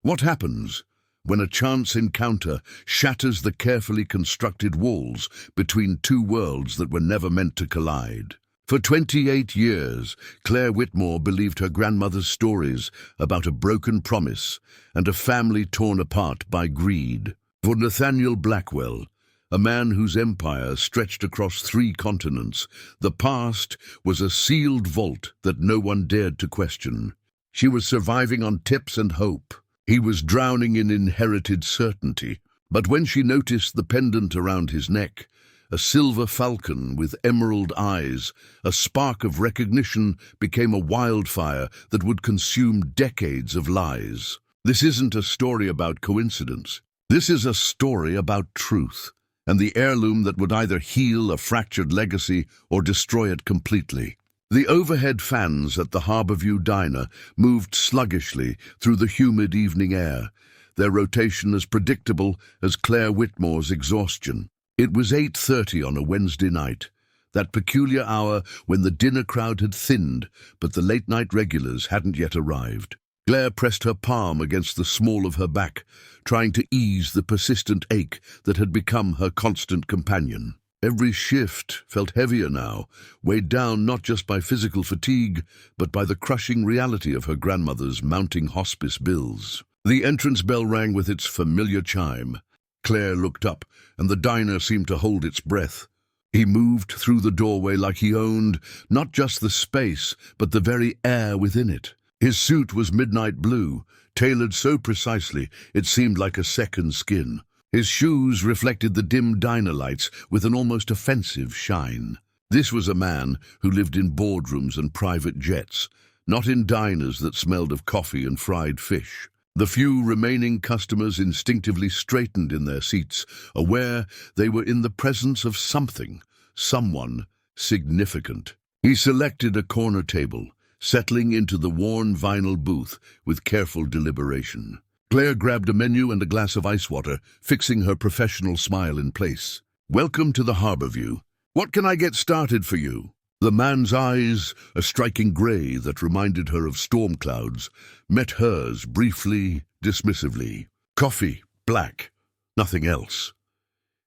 What happens when a chance encounter shatters the carefully constructed walls between two worlds that were never meant to collide? For 28 years, Claire Whitmore believed her grandmother's stories about a broken promise and a family torn apart by greed. For Nathaniel Blackwell, a man whose empire stretched across 3 continents, the past was a sealed vault that no one dared to question. She was surviving on tips and hope. He was drowning in inherited certainty. But when she noticed the pendant around his neck, a silver falcon with emerald eyes, a spark of recognition became a wildfire that would consume decades of lies. This isn't a story about coincidence. This is a story about truth, and the heirloom that would either heal a fractured legacy or destroy it completely. The overhead fans at the Harborview Diner moved sluggishly through the humid evening air, their rotation as predictable as Claire Whitmore's exhaustion. It was 8:30 on a Wednesday night, that peculiar hour when the dinner crowd had thinned, but the late-night regulars hadn't yet arrived. Claire pressed her palm against the small of her back, trying to ease the persistent ache that had become her constant companion. Every shift felt heavier now, weighed down not just by physical fatigue, but by the crushing reality of her grandmother's mounting hospice bills. The entrance bell rang with its familiar chime. Claire looked up, and the diner seemed to hold its breath. He moved through the doorway like he owned not just the space, but the very air within it. His suit was midnight blue, tailored so precisely it seemed like a second skin. His shoes reflected the dim diner lights with an almost offensive shine. This was a man who lived in boardrooms and private jets, not in diners that smelled of coffee and fried fish. The few remaining customers instinctively straightened in their seats, aware they were in the presence of something, someone significant. He selected a corner table, settling into the worn vinyl booth with careful deliberation. Claire grabbed a menu and a glass of ice water, fixing her professional smile in place. "Welcome to the Harborview. What can I get started for you?" The man's eyes, a striking gray that reminded her of storm clouds, met hers briefly, dismissively. "Coffee, black, nothing else."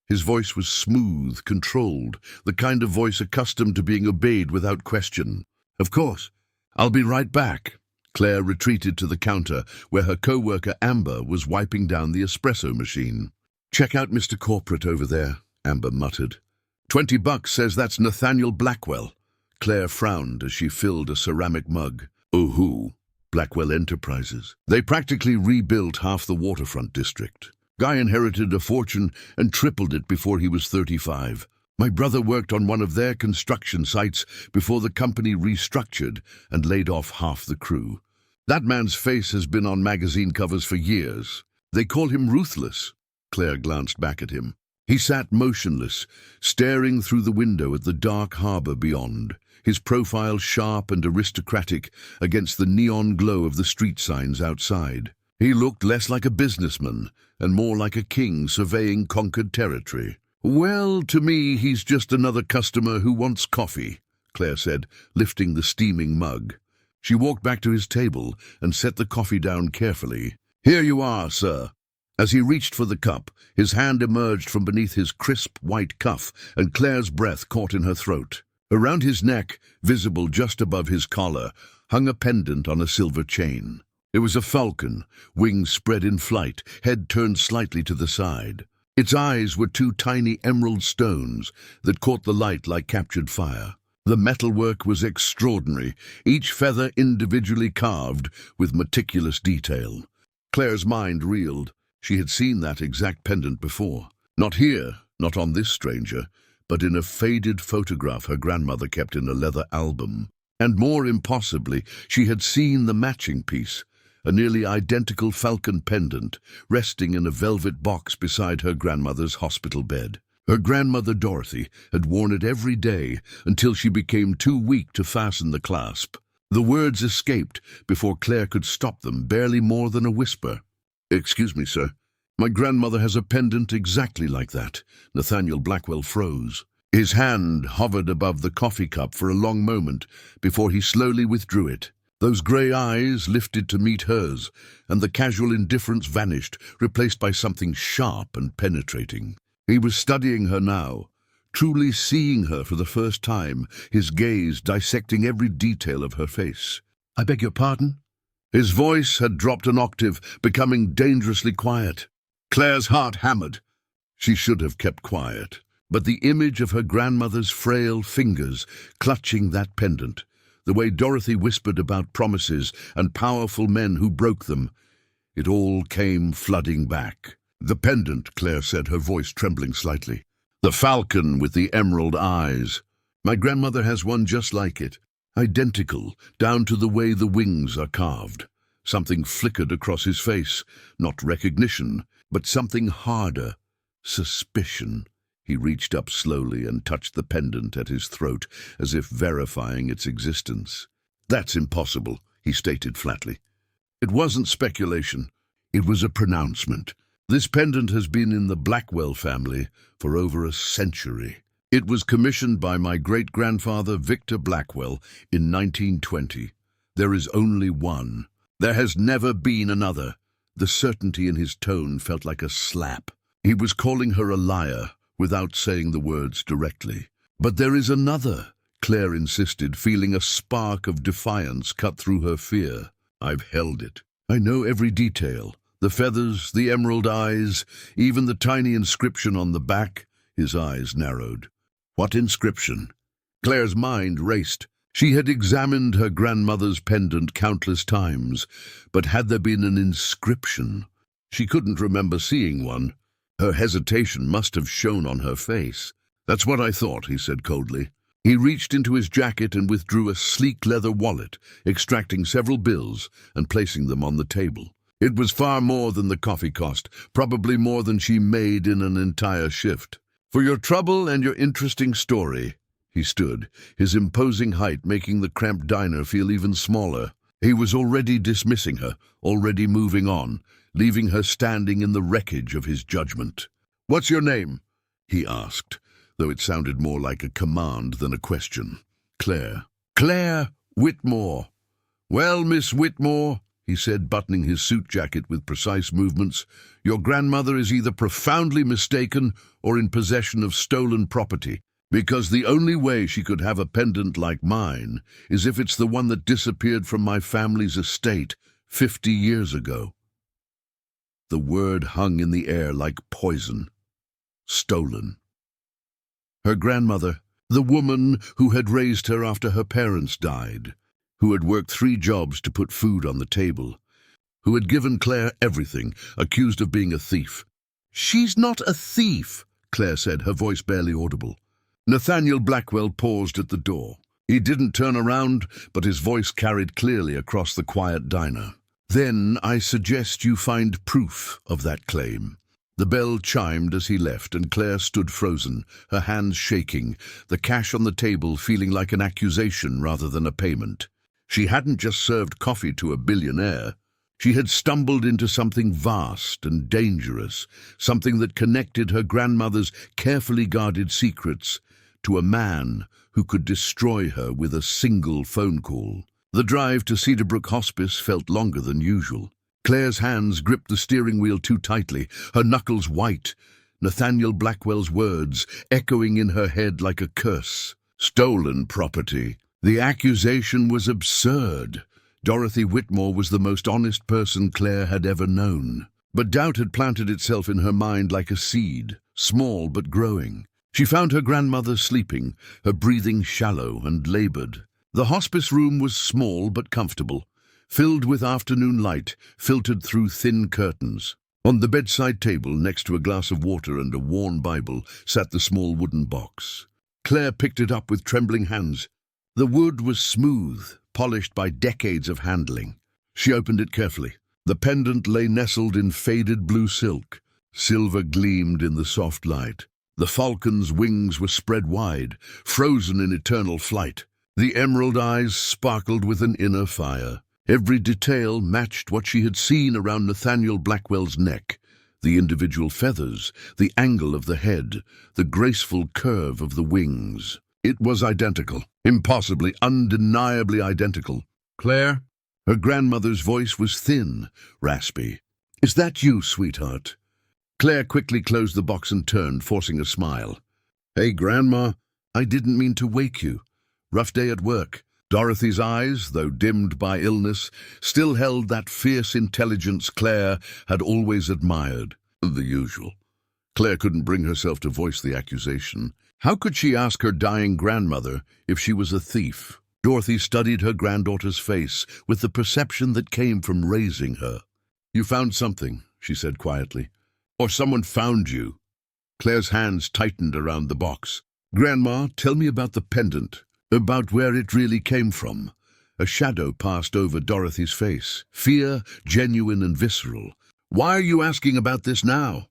His voice was smooth, controlled, the kind of voice accustomed to being obeyed without question. "Of course. I'll be right back." Claire retreated to the counter where her co-worker Amber was wiping down the espresso machine. "Check out Mr. Corporate over there," Amber muttered. $20 says that's Nathaniel Blackwell." Claire frowned as she filled a ceramic mug. "Oh, who?" "Blackwell Enterprises. They practically rebuilt half the waterfront district. Guy inherited a fortune and tripled it before he was 35. My brother worked on one of their construction sites before the company restructured and laid off half the crew. That man's face has been on magazine covers for years. They call him Ruthless." Claire glanced back at him. He sat motionless, staring through the window at the dark harbor beyond, his profile sharp and aristocratic against the neon glow of the street signs outside. He looked less like a businessman and more like a king surveying conquered territory. "Well, to me, he's just another customer who wants coffee," Claire said, lifting the steaming mug. She walked back to his table and set the coffee down carefully. "Here you are, sir." As he reached for the cup, his hand emerged from beneath his crisp white cuff, and Claire's breath caught in her throat. Around his neck, visible just above his collar, hung a pendant on a silver chain. It was a falcon, wings spread in flight, head turned slightly to the side. Its eyes were 2 tiny emerald stones that caught the light like captured fire. The metalwork was extraordinary, each feather individually carved with meticulous detail. Claire's mind reeled. She had seen that exact pendant before. Not here, not on this stranger, but in a faded photograph her grandmother kept in a leather album. And more impossibly, she had seen the matching piece, a nearly identical falcon pendant resting in a velvet box beside her grandmother's hospital bed. Her grandmother Dorothy had worn it every day until she became too weak to fasten the clasp. The words escaped before Claire could stop them, barely more than a whisper. "Excuse me, sir. My grandmother has a pendant exactly like that." Nathaniel Blackwell froze. His hand hovered above the coffee cup for a long moment before he slowly withdrew it. Those grey eyes lifted to meet hers, and the casual indifference vanished, replaced by something sharp and penetrating. He was studying her now, truly seeing her for the first time, his gaze dissecting every detail of her face. "I beg your pardon?" His voice had dropped an octave, becoming dangerously quiet. Claire's heart hammered. She should have kept quiet, but the image of her grandmother's frail fingers clutching that pendant, the way Dorothy whispered about promises and powerful men who broke them, it all came flooding back. "The pendant," Claire said, her voice trembling slightly. "The falcon with the emerald eyes. My grandmother has one just like it, identical, down to the way the wings are carved." Something flickered across his face, not recognition, but something harder, suspicion. He reached up slowly and touched the pendant at his throat, as if verifying its existence. "That's impossible," he stated flatly. It wasn't speculation. It was a pronouncement. "This pendant has been in the Blackwell family for over a century. It was commissioned by my great-grandfather Victor Blackwell in 1920. There is only one. There has never been another." The certainty in his tone felt like a slap. He was calling her a liar without saying the words directly. "But there is another," Claire insisted, feeling a spark of defiance cut through her fear. "I've held it. I know every detail. The feathers, the emerald eyes, even the tiny inscription on the back." His eyes narrowed. "What inscription?" Claire's mind raced. She had examined her grandmother's pendant countless times, but had there been an inscription? She couldn't remember seeing one. Her hesitation must have shown on her face. "That's what I thought," he said coldly. He reached into his jacket and withdrew a sleek leather wallet, extracting several bills and placing them on the table. It was far more than the coffee cost, probably more than she made in an entire shift. "For your trouble and your interesting story." He stood, his imposing height making the cramped diner feel even smaller. He was already dismissing her, already moving on, leaving her standing in the wreckage of his judgment. "What's your name?" he asked, though it sounded more like a command than a question. "Claire." "Claire Whitmore." "Well, Miss Whitmore," he said, buttoning his suit jacket with precise movements, "your grandmother is either profoundly mistaken or in possession of stolen property. Because the only way she could have a pendant like mine is if it's the one that disappeared from my family's estate 50 years ago." The word hung in the air like poison. Stolen. Her grandmother, the woman who had raised her after her parents died, who had worked 3 jobs to put food on the table, who had given Claire everything, accused of being a thief. "She's not a thief," Claire said, her voice barely audible. Nathaniel Blackwell paused at the door. He didn't turn around, but his voice carried clearly across the quiet diner. "Then I suggest you find proof of that claim." The bell chimed as he left, and Claire stood frozen, her hands shaking, the cash on the table feeling like an accusation rather than a payment. She hadn't just served coffee to a billionaire. She had stumbled into something vast and dangerous, something that connected her grandmother's carefully guarded secrets to a man who could destroy her with a single phone call. The drive to Cedarbrook Hospice felt longer than usual. Claire's hands gripped the steering wheel too tightly, her knuckles white, Nathaniel Blackwell's words echoing in her head like a curse. Stolen property. The accusation was absurd. Dorothy Whitmore was the most honest person Claire had ever known. But doubt had planted itself in her mind like a seed, small but growing. She found her grandmother sleeping, her breathing shallow and labored. The hospice room was small but comfortable, filled with afternoon light, filtered through thin curtains. On the bedside table, next to a glass of water and a worn Bible, sat the small wooden box. Claire picked it up with trembling hands. The wood was smooth, polished by decades of handling. She opened it carefully. The pendant lay nestled in faded blue silk. Silver gleamed in the soft light. The falcon's wings were spread wide, frozen in eternal flight. The emerald eyes sparkled with an inner fire. Every detail matched what she had seen around Nathaniel Blackwell's neck. The individual feathers, the angle of the head, the graceful curve of the wings. It was identical, impossibly, undeniably identical. "Claire," Her grandmother's voice was thin, raspy. "Is that you, sweetheart?" Claire quickly closed the box and turned, forcing a smile. "Hey, Grandma, I didn't mean to wake you. Rough day at work." Dorothy's eyes, though dimmed by illness, still held that fierce intelligence Claire had always admired. The usual. Claire couldn't bring herself to voice the accusation. How could she ask her dying grandmother if she was a thief? Dorothy studied her granddaughter's face with the perception that came from raising her. "You found something," she said quietly. "Or someone found you." Claire's hands tightened around the box. "Grandma, tell me about the pendant, about where it really came from." A shadow passed over Dorothy's face, fear, genuine and visceral. "Why are you asking about this now?"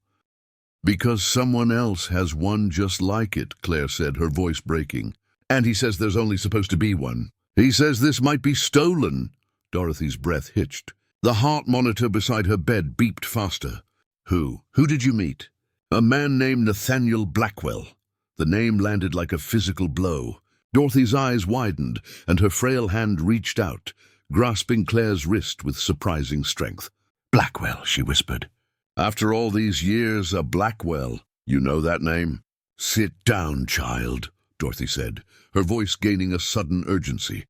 "Because someone else has one just like it," Claire said, her voice breaking. "And he says there's only supposed to be one. He says this might be stolen." Dorothy's breath hitched. The heart monitor beside her bed beeped faster. Who did you meet?" "A man named Nathaniel Blackwell." The name landed like a physical blow. Dorothy's eyes widened, and her frail hand reached out, grasping Claire's wrist with surprising strength. "Blackwell," she whispered. "After all these years, a Blackwell. You know that name?" "Sit down, child," Dorothy said, her voice gaining a sudden urgency.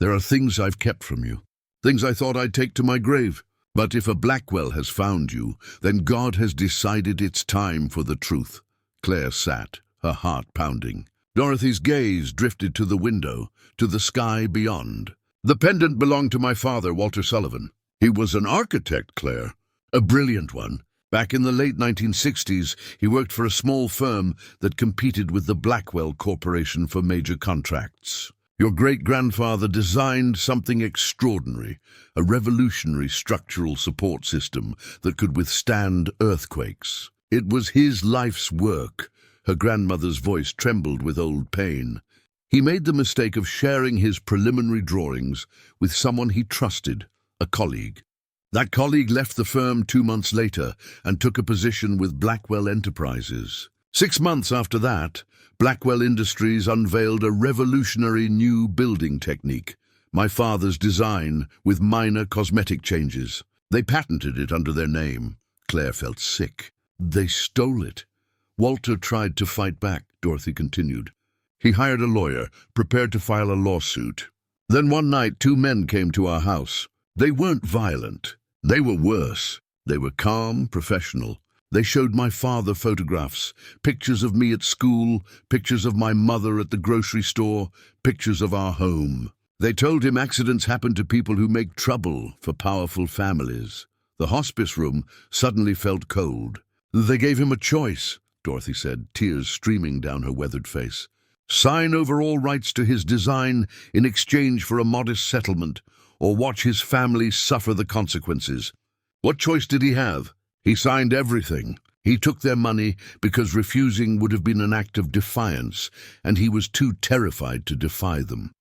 "There are things I've kept from you, things I thought I'd take to my grave. But if a Blackwell has found you, then God has decided it's time for the truth." Claire sat, her heart pounding. Dorothy's gaze drifted to the window, to the sky beyond. "The pendant belonged to my father, Walter Sullivan. He was an architect, Claire. A brilliant one. Back in the late 1960s, he worked for a small firm that competed with the Blackwell Corporation for major contracts. Your great-grandfather designed something extraordinary, a revolutionary structural support system that could withstand earthquakes. It was his life's work." Her grandmother's voice trembled with old pain. "He made the mistake of sharing his preliminary drawings with someone he trusted, a colleague. That colleague left the firm 2 months later and took a position with Blackwell Enterprises. 6 months after that, Blackwell Industries unveiled a revolutionary new building technique, my father's design with minor cosmetic changes. They patented it under their name." Claire felt sick. "They stole it." "Walter tried to fight back," Dorothy continued. "He hired a lawyer, prepared to file a lawsuit. Then one night 2 men came to our house. They weren't violent. They were worse. They were calm, professional. They showed my father photographs, pictures of me at school, pictures of my mother at the grocery store, pictures of our home. They told him accidents happen to people who make trouble for powerful families." The hospice room suddenly felt cold. "They gave him a choice," Dorothy said, tears streaming down her weathered face. "Sign over all rights to his design in exchange for a modest settlement, or watch his family suffer the consequences." What choice did he have? He signed everything. He took their money because refusing would have been an act of defiance, and he was too terrified to defy them.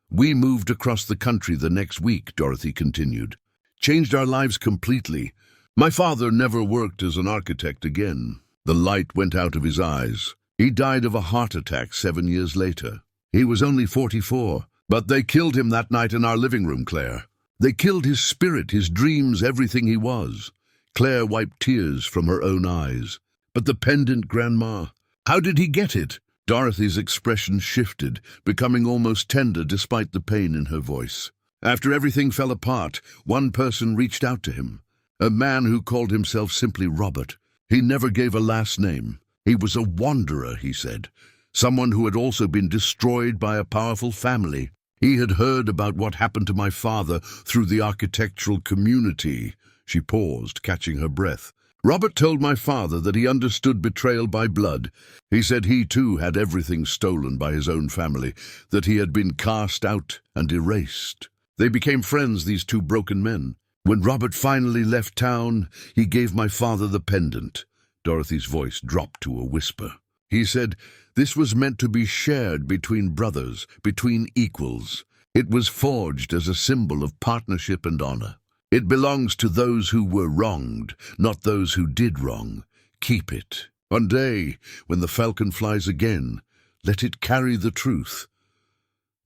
"We moved across the country the next week," Dorothy continued. "Changed our lives completely. My father never worked as an architect again." The light went out of his eyes. "He died of a heart attack 7 years later. He was only 44. But they killed him that night in our living room, Claire. They killed his spirit, his dreams, everything he was." Claire wiped tears from her own eyes. "But the pendant, Grandma, how did he get it?" Dorothy's expression shifted, becoming almost tender despite the pain in her voice. "After everything fell apart, one person reached out to him. A man who called himself simply Robert. He never gave a last name. He was a wanderer, he said. Someone who had also been destroyed by a powerful family. He had heard about what happened to my father through the architectural community." She paused, catching her breath. "Robert told my father that he understood betrayal by blood. He said he too had everything stolen by his own family, that he had been cast out and erased. They became friends, these 2 broken men. When Robert finally left town, he gave my father the pendant." Dorothy's voice dropped to a whisper. "He said this was meant to be shared between brothers, between equals. It was forged as a symbol of partnership and honor. It belongs to those who were wronged, not those who did wrong. Keep it. One day, when the falcon flies again, let it carry the truth."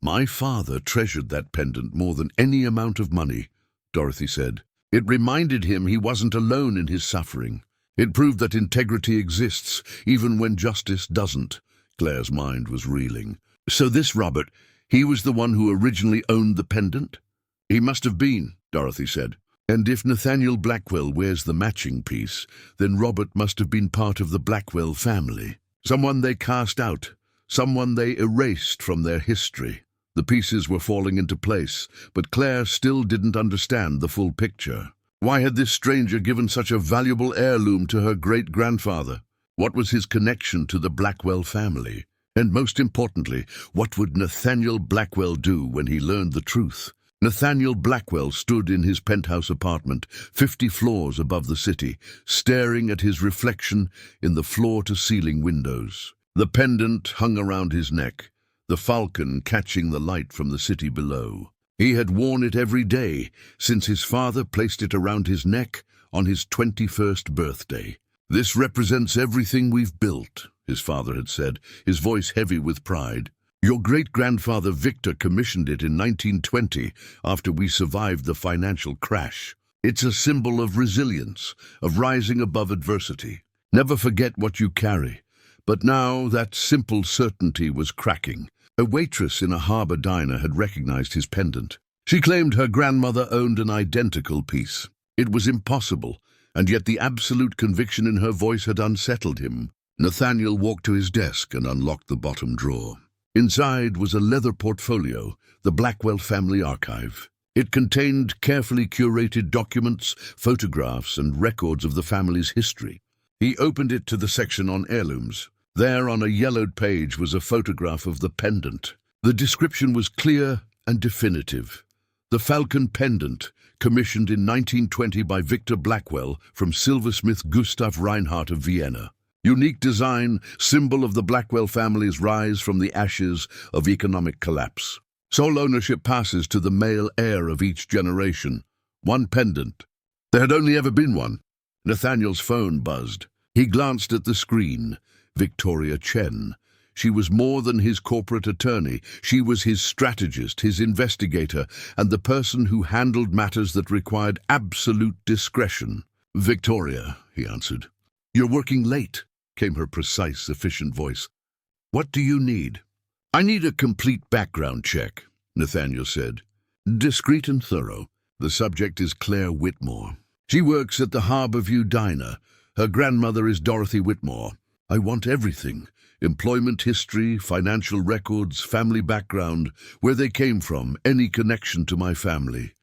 "My father treasured that pendant more than any amount of money," Dorothy said. "It reminded him he wasn't alone in his suffering. It proved that integrity exists, even when justice doesn't." Claire's mind was reeling. "So this Robert, he was the one who originally owned the pendant?" "He must have been," Dorothy said. "And if Nathaniel Blackwell wears the matching piece, then Robert must have been part of the Blackwell family. Someone they cast out, someone they erased from their history." The pieces were falling into place, but Claire still didn't understand the full picture. Why had this stranger given such a valuable heirloom to her great-grandfather? What was his connection to the Blackwell family? And most importantly, what would Nathaniel Blackwell do when he learned the truth? Nathaniel Blackwell stood in his penthouse apartment, 50 floors above the city, staring at his reflection in the floor-to-ceiling windows. The pendant hung around his neck, the falcon catching the light from the city below. He had worn it every day since his father placed it around his neck on his 21st birthday. "This represents everything we've built," his father had said, his voice heavy with pride. "Your great-grandfather Victor commissioned it in 1920 after we survived the financial crash. It's a symbol of resilience, of rising above adversity. Never forget what you carry." But now that simple certainty was cracking. A waitress in a harbor diner had recognized his pendant. She claimed her grandmother owned an identical piece. It was impossible, and yet the absolute conviction in her voice had unsettled him. Nathaniel walked to his desk and unlocked the bottom drawer. Inside was a leather portfolio, the Blackwell family archive. It contained carefully curated documents, photographs, and records of the family's history. He opened it to the section on heirlooms. There, on a yellowed page, was a photograph of the pendant. The description was clear and definitive. The falcon pendant, commissioned in 1920 by Victor Blackwell from silversmith Gustav Reinhardt of Vienna. Unique design, symbol of the Blackwell family's rise from the ashes of economic collapse. Sole ownership passes to the male heir of each generation. One pendant. There had only ever been one. Nathaniel's phone buzzed. He glanced at the screen. Victoria Chen. She was more than his corporate attorney. She was his strategist, his investigator, and the person who handled matters that required absolute discretion. "Victoria," he answered. "You're working late," came her precise, efficient voice. "What do you need?" "I need a complete background check," Nathaniel said. "Discreet and thorough. The subject is Claire Whitmore. She works at the Harborview Diner. Her grandmother is Dorothy Whitmore. I want everything. Employment history, financial records, family background, where they came from, any connection to my family."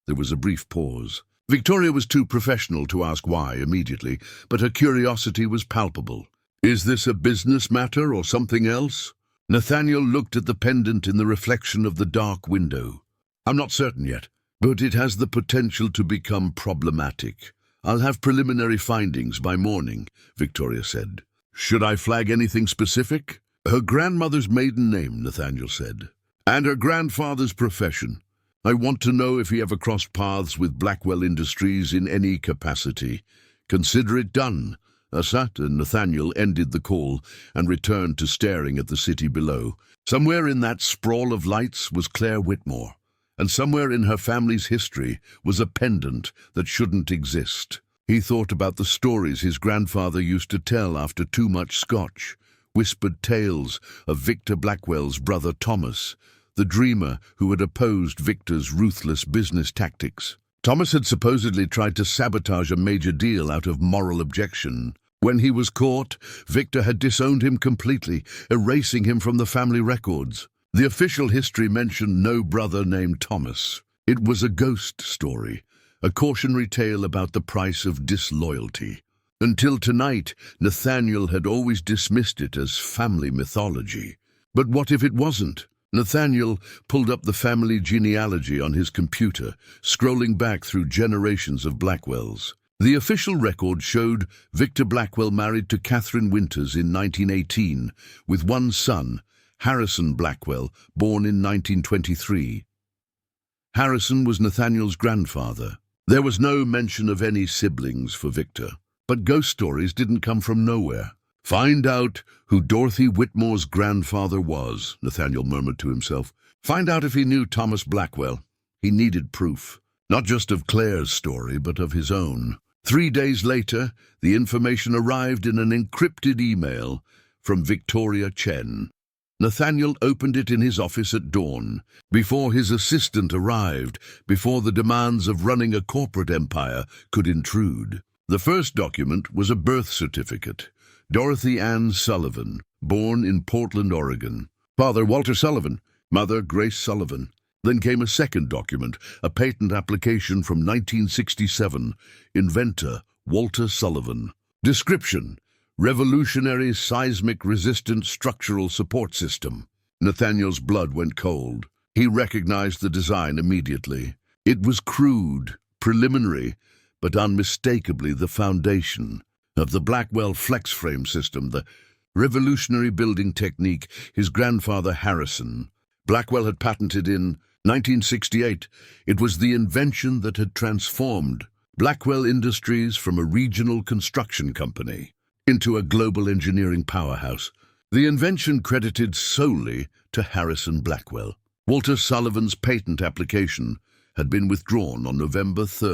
There was a brief pause. Victoria was too professional to ask why immediately, but her curiosity was palpable. "Is this a business matter or something else?" Nathaniel looked at the pendant in the reflection of the dark window. "I'm not certain yet, but it has the potential to become problematic. I'll have preliminary findings by morning," Victoria said. "Should I flag anything specific?" "Her grandmother's maiden name," Nathaniel said, "and her grandfather's profession. I want to know if he ever crossed paths with Blackwell Industries in any capacity. Consider it done." Asat and Nathaniel ended the call and returned to staring at the city below. Somewhere in that sprawl of lights was Claire Whitmore, and somewhere in her family's history was a pendant that shouldn't exist. He thought about the stories his grandfather used to tell after too much scotch, whispered tales of Victor Blackwell's brother Thomas, the dreamer who had opposed Victor's ruthless business tactics. Thomas had supposedly tried to sabotage a major deal out of moral objection. When he was caught, Victor had disowned him completely, erasing him from the family records. The official history mentioned no brother named Thomas. It was a ghost story, a cautionary tale about the price of disloyalty. Until tonight, Nathaniel had always dismissed it as family mythology. But what if it wasn't? Nathaniel pulled up the family genealogy on his computer, scrolling back through generations of Blackwells. The official record showed Victor Blackwell married to Catherine Winters in 1918, with one son, Harrison Blackwell, born in 1923. Harrison was Nathaniel's grandfather. There was no mention of any siblings for Victor. But ghost stories didn't come from nowhere. Find out who Dorothy Whitmore's grandfather was, Nathaniel murmured to himself. Find out if he knew Thomas Blackwell. He needed proof, not just of Claire's story, but of his own. 3 days later, the information arrived in an encrypted email from Victoria Chen. Nathaniel opened it in his office at dawn, before his assistant arrived, before the demands of running a corporate empire could intrude. The first document was a birth certificate. Dorothy Ann Sullivan, born in Portland, Oregon. Father Walter Sullivan, mother Grace Sullivan. Then came a second document, a patent application from 1967, inventor Walter Sullivan. Description: revolutionary seismic-resistant structural support system. Nathaniel's blood went cold. He recognized the design immediately. It was crude, preliminary, but unmistakably the foundation of the Blackwell flex frame system, the revolutionary building technique his grandfather Harrison Blackwell had patented in 1968. It was the invention that had transformed Blackwell Industries from a regional construction company into a global engineering powerhouse. The invention credited solely to Harrison Blackwell. Walter Sullivan's patent application had been withdrawn on November 3,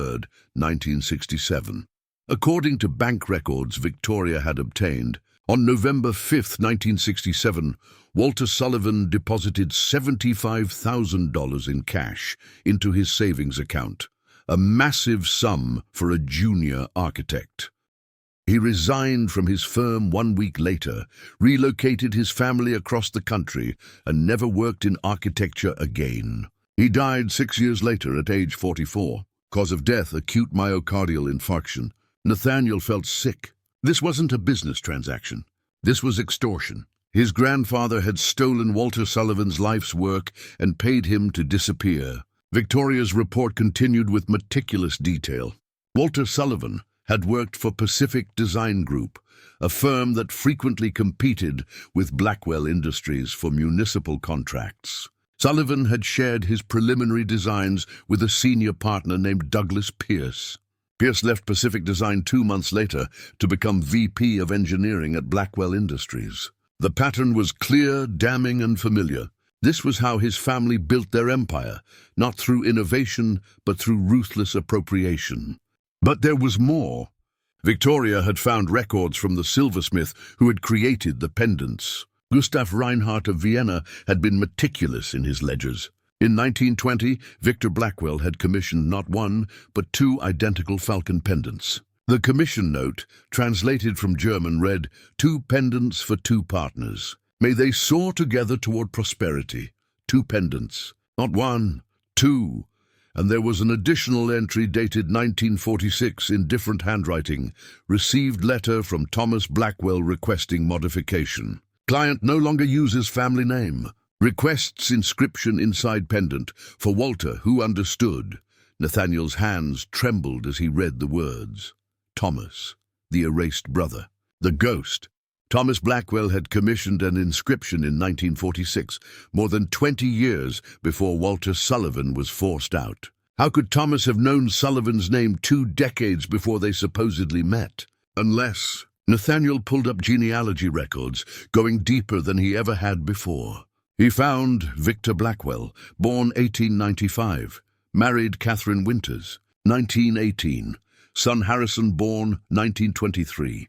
1967. According to bank records Victoria had obtained, on November 5, 1967, Walter Sullivan deposited $75,000 in cash into his savings account, a massive sum for a junior architect. He resigned from his firm 1 week later, relocated his family across the country, and never worked in architecture again. He died 6 years later at age 44. Cause of death, acute myocardial infarction. Nathaniel felt sick. This wasn't a business transaction. This was extortion. His grandfather had stolen Walter Sullivan's life's work and paid him to disappear. Victoria's report continued with meticulous detail. Walter Sullivan had worked for Pacific Design Group, a firm that frequently competed with Blackwell Industries for municipal contracts. Sullivan had shared his preliminary designs with a senior partner named Douglas Pierce. Pierce left Pacific Design 2 months later to become VP of Engineering at Blackwell Industries. The pattern was clear, damning, and familiar. This was how his family built their empire, not through innovation, but through ruthless appropriation. But there was more. Victoria had found records from the silversmith who had created the pendants. Gustav Reinhardt of Vienna had been meticulous in his ledgers. In 1920, Victor Blackwell had commissioned not 1, but 2 identical falcon pendants. The commission note, translated from German, read, "2 pendants for 2 partners. May they soar together toward prosperity. 2 pendants. Not 1, 2. And there was an additional entry dated 1946 in different handwriting. Received letter from Thomas Blackwell requesting modification. Client no longer uses family name. Requests inscription inside pendant. For Walter, who understood." Nathaniel's hands trembled as he read the words. Thomas, the erased brother. The ghost. Thomas Blackwell had commissioned an inscription in 1946, more than 20 years before Walter Sullivan was forced out. How could Thomas have known Sullivan's name 2 decades before they supposedly met? Unless Nathaniel pulled up genealogy records, going deeper than he ever had before. He found Victor Blackwell, born 1895, married Catherine Winters, 1918, son Harrison, born 1923.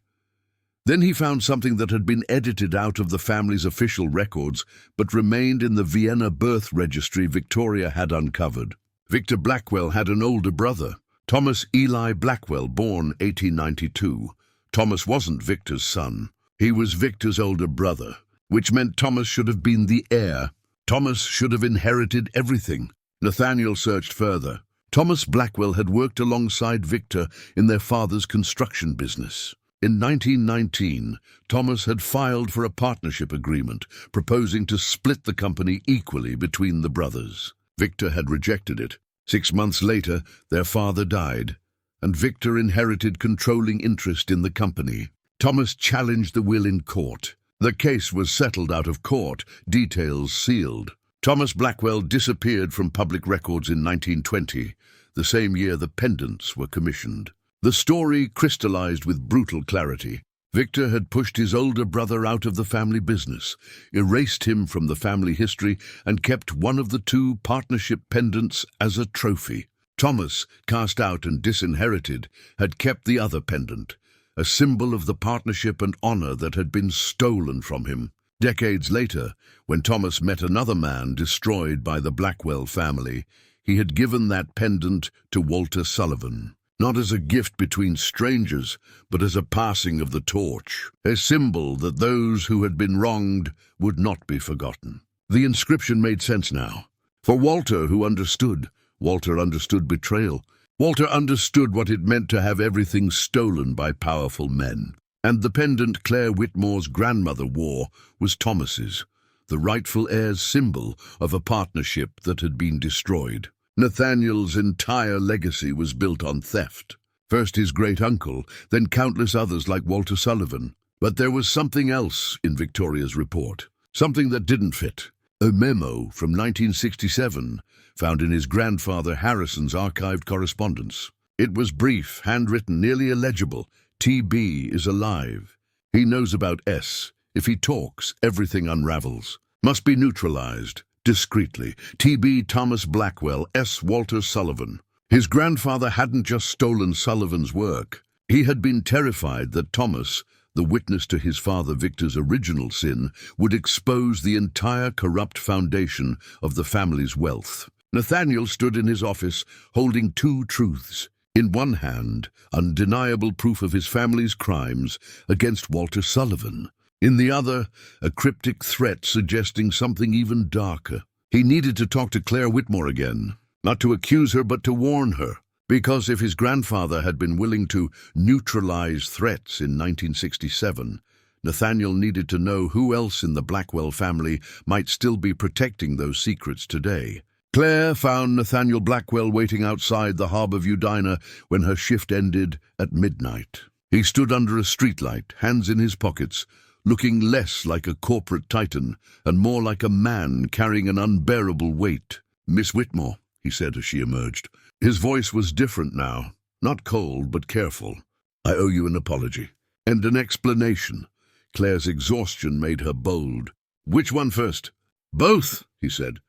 Then he found something that had been edited out of the family's official records, but remained in the Vienna birth registry Victoria had uncovered. Victor Blackwell had an older brother, Thomas Eli Blackwell, born 1892. Thomas wasn't Victor's son. He was Victor's older brother, which meant Thomas should have been the heir. Thomas should have inherited everything. Nathaniel searched further. Thomas Blackwell had worked alongside Victor in their father's construction business. In 1919, Thomas had filed for a partnership agreement, proposing to split the company equally between the brothers. Victor had rejected it. 6 months later, their father died, and Victor inherited controlling interest in the company. Thomas challenged the will in court. The case was settled out of court, details sealed. Thomas Blackwell disappeared from public records in 1920, the same year the pendants were commissioned. The story crystallized with brutal clarity. Victor had pushed his older brother out of the family business, erased him from the family history, and kept one of the two partnership pendants as a trophy. Thomas, cast out and disinherited, had kept the other pendant, a symbol of the partnership and honor that had been stolen from him. Decades later, when Thomas met another man destroyed by the Blackwell family, he had given that pendant to Walter Sullivan. Not as a gift between strangers, but as a passing of the torch, a symbol that those who had been wronged would not be forgotten. The inscription made sense now. For Walter, who understood, Walter understood betrayal. Walter understood what it meant to have everything stolen by powerful men. And the pendant Claire Whitmore's grandmother wore was Thomas's, the rightful heir's symbol of a partnership that had been destroyed. Nathaniel's entire legacy was built on theft. First his great-uncle, then countless others like Walter Sullivan. But there was something else in Victoria's report, something that didn't fit. A memo from 1967, found in his grandfather Harrison's archived correspondence. It was brief, handwritten, nearly illegible. TB is alive. He knows about S. If he talks, everything unravels. Must be neutralized. Discreetly. TB Thomas Blackwell, S. Walter Sullivan. His grandfather hadn't just stolen Sullivan's work. He had been terrified that Thomas, the witness to his father Victor's original sin, would expose the entire corrupt foundation of the family's wealth. Nathaniel stood in his office, holding two truths. In one hand, undeniable proof of his family's crimes against Walter Sullivan. In the other, a cryptic threat suggesting something even darker. He needed to talk to Claire Whitmore again, not to accuse her but to warn her, because if his grandfather had been willing to neutralize threats in 1967, Nathaniel needed to know who else in the Blackwell family might still be protecting those secrets today. Claire found Nathaniel Blackwell waiting outside the Harborview diner when her shift ended at midnight. He stood under a streetlight, hands in his pockets, looking less like a corporate titan and more like a man carrying an unbearable weight. "Miss Whitmore," he said as she emerged. His voice was different now, not cold but careful. "I owe you an apology. And an explanation." Claire's exhaustion made her bold. "Which one first?" "Both," he said.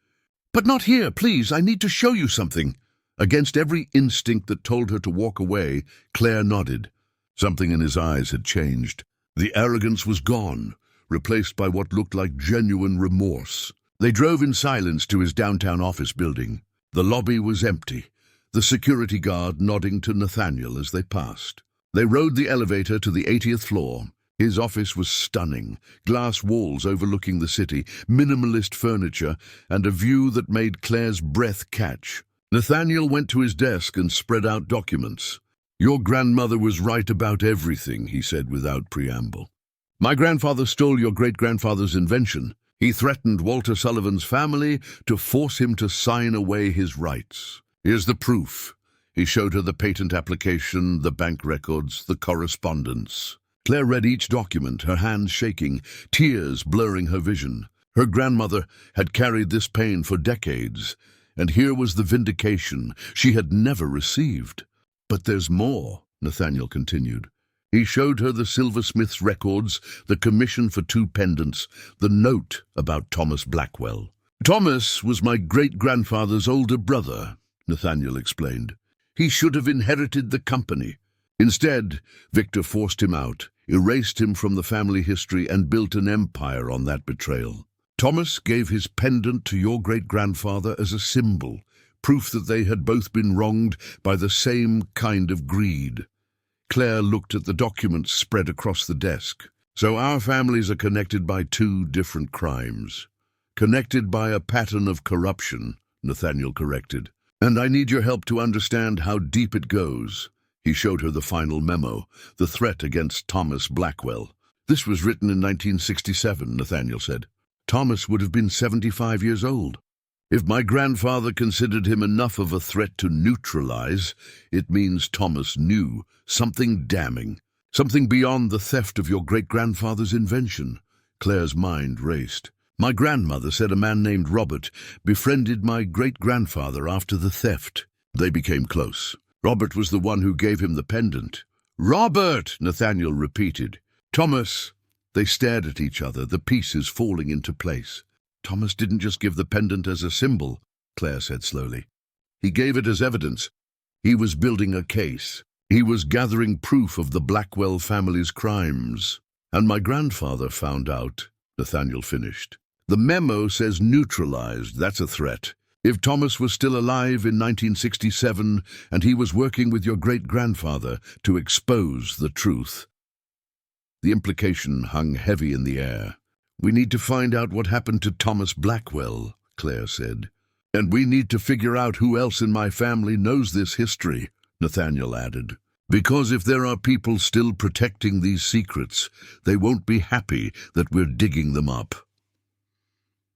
"But not here, please. I need to show you something." Against every instinct that told her to walk away, Claire nodded. Something in his eyes had changed. The arrogance was gone, replaced by what looked like genuine remorse. They drove in silence to his downtown office building. The lobby was empty, the security guard nodding to Nathaniel as they passed. They rode the elevator to the 80th floor. His office was stunning, glass walls overlooking the city, minimalist furniture, and a view that made Claire's breath catch. Nathaniel went to his desk and spread out documents. "Your grandmother was right about everything," he said without preamble. "My grandfather stole your great-grandfather's invention. He threatened Walter Sullivan's family to force him to sign away his rights. Here's the proof." He showed her the patent application, the bank records, the correspondence. Claire read each document, her hands shaking, tears blurring her vision. Her grandmother had carried this pain for decades, and here was the vindication she had never received. "But there's more," Nathaniel continued. He showed her the silversmith's records, the commission for 2 pendants, the note about Thomas Blackwell. "Thomas was my great-grandfather's older brother," Nathaniel explained. "He should have inherited the company. Instead, Victor forced him out, erased him from the family history, and built an empire on that betrayal. Thomas gave his pendant to your great-grandfather as a symbol, proof that they had both been wronged by the same kind of greed." Claire looked at the documents spread across the desk. "So our families are connected by 2 different crimes. Connected by a pattern of corruption," Nathaniel corrected. "And I need your help to understand how deep it goes." He showed her the final memo, the threat against Thomas Blackwell. "This was written in 1967, Nathaniel said. "Thomas would have been 75 years old. If my grandfather considered him enough of a threat to neutralize, it means Thomas knew something damning, something beyond the theft of your great-grandfather's invention." Claire's mind raced. "My grandmother said a man named Robert befriended my great-grandfather after the theft. They became close. Robert was the one who gave him the pendant." "Robert!" Nathaniel repeated. Thomas! They stared at each other, the pieces falling into place. Thomas didn't just give the pendant as a symbol, Claire said slowly. He gave it as evidence. He was building a case. He was gathering proof of the Blackwell family's crimes. And my grandfather found out, Nathaniel finished. The memo says neutralized. That's a threat. If Thomas was still alive in 1967 and he was working with your great-grandfather to expose the truth. The implication hung heavy in the air. We need to find out what happened to Thomas Blackwell, Claire said. And we need to figure out who else in my family knows this history, Nathaniel added. Because if there are people still protecting these secrets, they won't be happy that we're digging them up.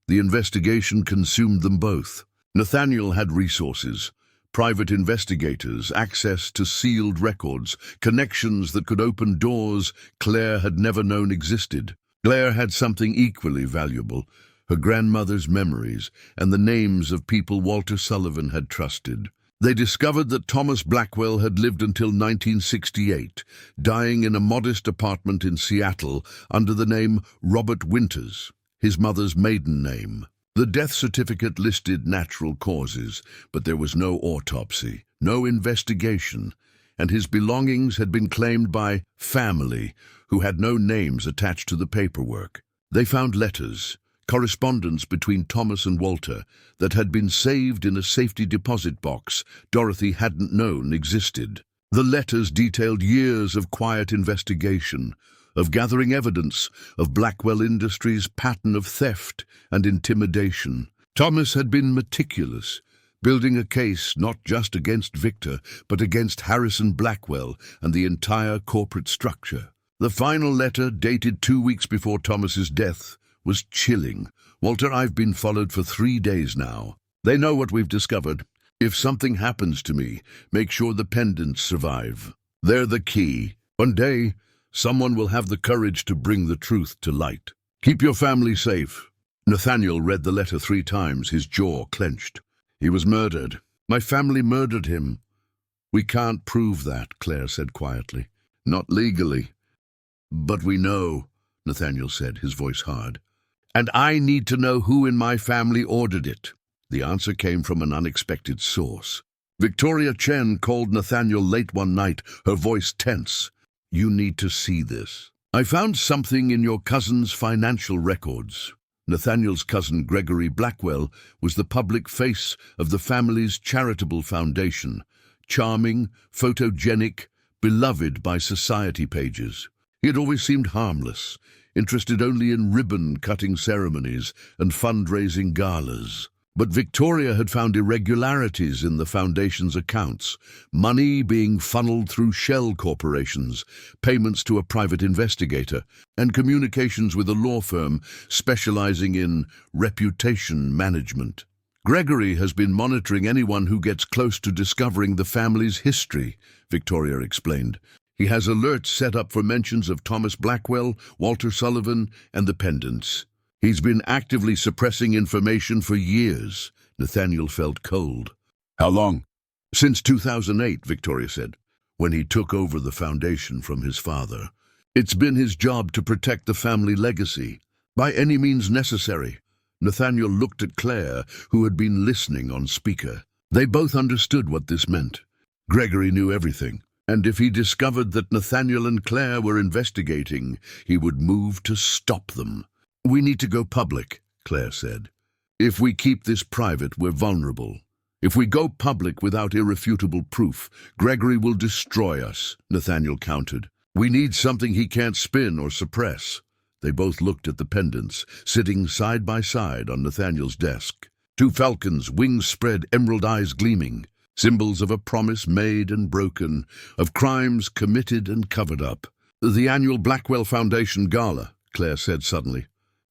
The investigation consumed them both. Nathaniel had resources, private investigators, access to sealed records, connections that could open doors Claire had never known existed. Claire had something equally valuable, her grandmother's memories and the names of people Walter Sullivan had trusted. They discovered that Thomas Blackwell had lived until 1968, dying in a modest apartment in Seattle under the name Robert Winters, his mother's maiden name. The death certificate listed natural causes, but there was no autopsy, no investigation, and his belongings had been claimed by family, who had no names attached to the paperwork. They found letters, correspondence between Thomas and Walter, that had been saved in a safety deposit box Dorothy hadn't known existed. The letters detailed years of quiet investigation, of gathering evidence of Blackwell Industries' pattern of theft and intimidation. Thomas had been meticulous, building a case not just against Victor, but against Harrison Blackwell and the entire corporate structure. The final letter, dated 2 weeks before Thomas's death, was chilling. Walter, I've been followed for 3 days now. They know what we've discovered. If something happens to me, make sure the pendants survive. They're the key. One day, someone will have the courage to bring the truth to light. Keep your family safe. Nathaniel read the letter 3 times, his jaw clenched. He was murdered. My family murdered him. We can't prove that, Claire said quietly. Not legally. But we know, Nathaniel said, his voice hard. And I need to know who in my family ordered it. The answer came from an unexpected source. Victoria Chen called Nathaniel late one night, her voice tense. You need to see this. I found something in your cousin's financial records. Nathaniel's cousin Gregory Blackwell was the public face of the family's charitable foundation, charming, photogenic, beloved by society pages. He had always seemed harmless, interested only in ribbon-cutting ceremonies and fundraising galas. But Victoria had found irregularities in the foundation's accounts, money being funneled through shell corporations, payments to a private investigator, and communications with a law firm specializing in reputation management. Gregory has been monitoring anyone who gets close to discovering the family's history, Victoria explained. He has alerts set up for mentions of Thomas Blackwell, Walter Sullivan, and the pendants. He's been actively suppressing information for years. Nathaniel felt cold. How long? Since 2008, Victoria said, when he took over the foundation from his father. It's been his job to protect the family legacy, by any means necessary. Nathaniel looked at Claire, who had been listening on speaker. They both understood what this meant. Gregory knew everything, and if he discovered that Nathaniel and Claire were investigating, he would move to stop them. We need to go public, Claire said. If we keep this private, we're vulnerable. If we go public without irrefutable proof, Gregory will destroy us, Nathaniel countered. We need something he can't spin or suppress. They both looked at the pendants, sitting side by side on Nathaniel's desk. 2 falcons, wings spread, emerald eyes gleaming. Symbols of a promise made and broken, of crimes committed and covered up. The annual Blackwell Foundation Gala, Claire said suddenly.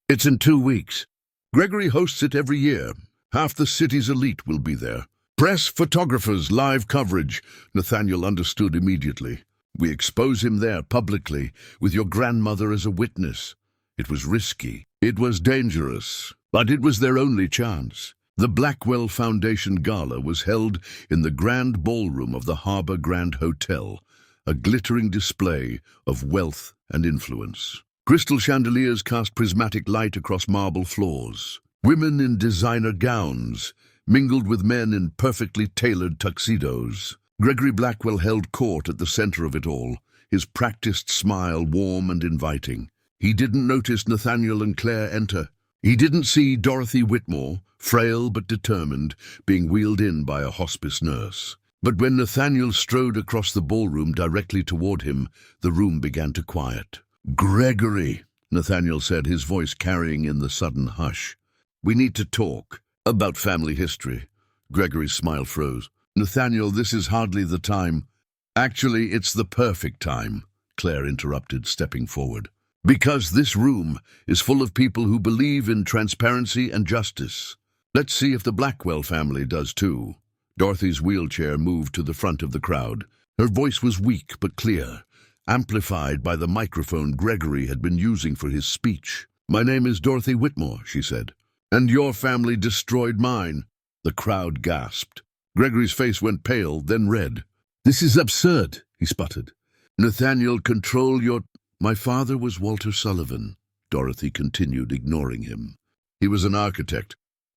It's in 2 weeks. Gregory hosts it every year. Half the city's elite will be there. Press, photographers, live coverage. Nathaniel understood immediately. We expose him there publicly, with your grandmother as a witness. It was risky. It was dangerous. But it was their only chance. The Blackwell Foundation Gala was held in the Grand Ballroom of the Harbor Grand Hotel, a glittering display of wealth and influence. Crystal chandeliers cast prismatic light across marble floors. Women in designer gowns mingled with men in perfectly tailored tuxedos. Gregory Blackwell held court at the center of it all, his practiced smile warm and inviting. He didn't notice Nathaniel and Claire enter. He didn't see Dorothy Whitmore, frail but determined, being wheeled in by a hospice nurse. But when Nathaniel strode across the ballroom directly toward him, the room began to quiet. "Gregory," Nathaniel said, his voice carrying in the sudden hush. "We need to talk about family history." Gregory's smile froze. "Nathaniel, this is hardly the time." "Actually, it's the perfect time," Claire interrupted, stepping forward. "Because this room is full of people who believe in transparency and justice. Let's see if the Blackwell family does too." Dorothy's wheelchair moved to the front of the crowd. Her voice was weak but clear, amplified by the microphone Gregory had been using for his speech. "My name is Dorothy Whitmore," she said. "And your family destroyed mine." The crowd gasped. Gregory's face went pale, then red. "This is absurd," he sputtered. "Nathaniel, control your—" "My father was Walter Sullivan," Dorothy continued, ignoring him. "He was an architect.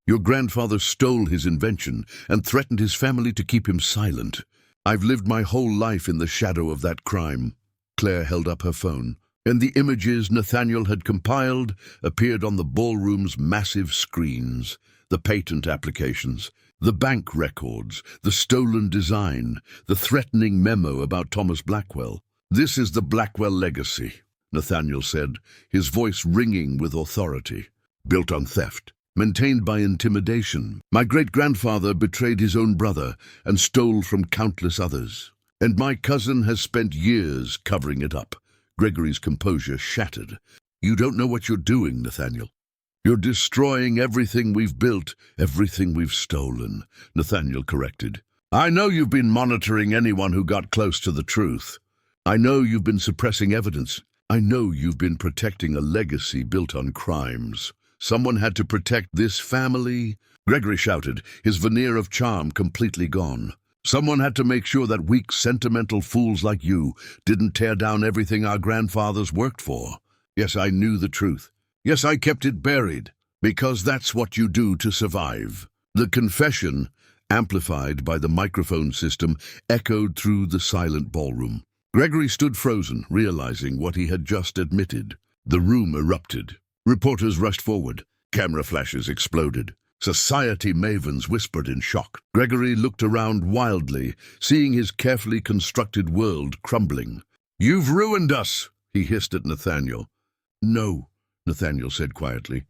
Your grandfather stole his invention and threatened his family to keep him silent. I've lived my whole life in the shadow of that crime." Claire held up her phone, and the images Nathaniel had compiled appeared on the ballroom's massive screens. The patent applications, the bank records, the stolen design, the threatening memo about Thomas Blackwell. "This is the Blackwell legacy," Nathaniel said, his voice ringing with authority. "Built on theft, maintained by intimidation. My great-grandfather betrayed his own brother and stole from countless others. And my cousin has spent years covering it up." Gregory's composure shattered. "You don't know what you're doing, Nathaniel. You're destroying everything we've built, everything we've stolen," Nathaniel corrected. "I know you've been monitoring anyone who got close to the truth. I know you've been suppressing evidence. I know you've been protecting a legacy built on crimes. Someone had to protect this family." Gregory shouted, his veneer of charm completely gone. "Someone had to make sure that weak, sentimental fools like you didn't tear down everything our grandfathers worked for. Yes, I knew the truth. Yes, I kept it buried, because that's what you do to survive." The confession, amplified by the microphone system, echoed through the silent ballroom. Gregory stood frozen, realizing what he had just admitted. The room erupted. Reporters rushed forward. Camera flashes exploded. Society mavens whispered in shock. Gregory looked around wildly, seeing his carefully constructed world crumbling. "You've ruined us," he hissed at Nathaniel. "No," Nathaniel said quietly.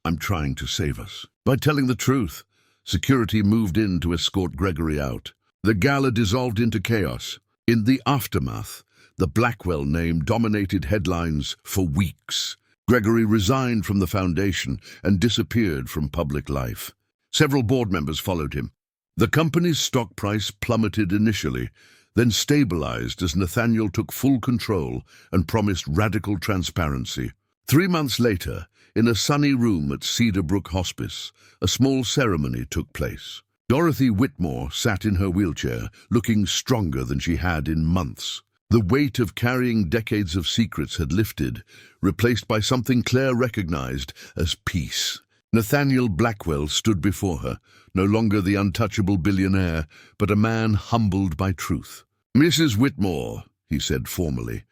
"I'm trying to save us." By telling the truth, security moved in to escort Gregory out. The gala dissolved into chaos. In the aftermath, the Blackwell name dominated headlines for weeks. Gregory resigned from the foundation and disappeared from public life. Several board members followed him. The company's stock price plummeted initially, then stabilized as Nathaniel took full control and promised radical transparency. 3 months later, in a sunny room at Cedar Brook Hospice, a small ceremony took place. Dorothy Whitmore sat in her wheelchair, looking stronger than she had in months. The weight of carrying decades of secrets had lifted, replaced by something Claire recognized as peace. Nathaniel Blackwell stood before her, no longer the untouchable billionaire, but a man humbled by truth. "Mrs. Whitmore," he said formally,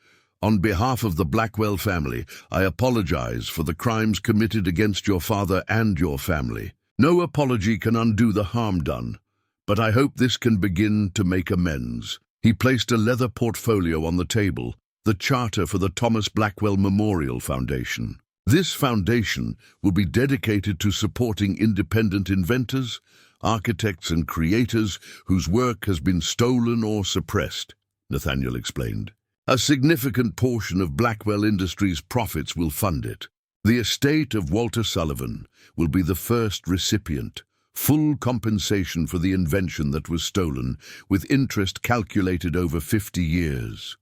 "on behalf of the Blackwell family, I apologize for the crimes committed against your father and your family. No apology can undo the harm done, but I hope this can begin to make amends." He placed a leather portfolio on the table, the charter for the Thomas Blackwell Memorial Foundation. This foundation will be dedicated to supporting independent inventors, architects and creators whose work has been stolen or suppressed, Nathaniel explained. A significant portion of Blackwell Industries' profits will fund it. The estate of Walter Sullivan will be the first recipient. Full compensation for the invention that was stolen, with interest calculated over 50 years.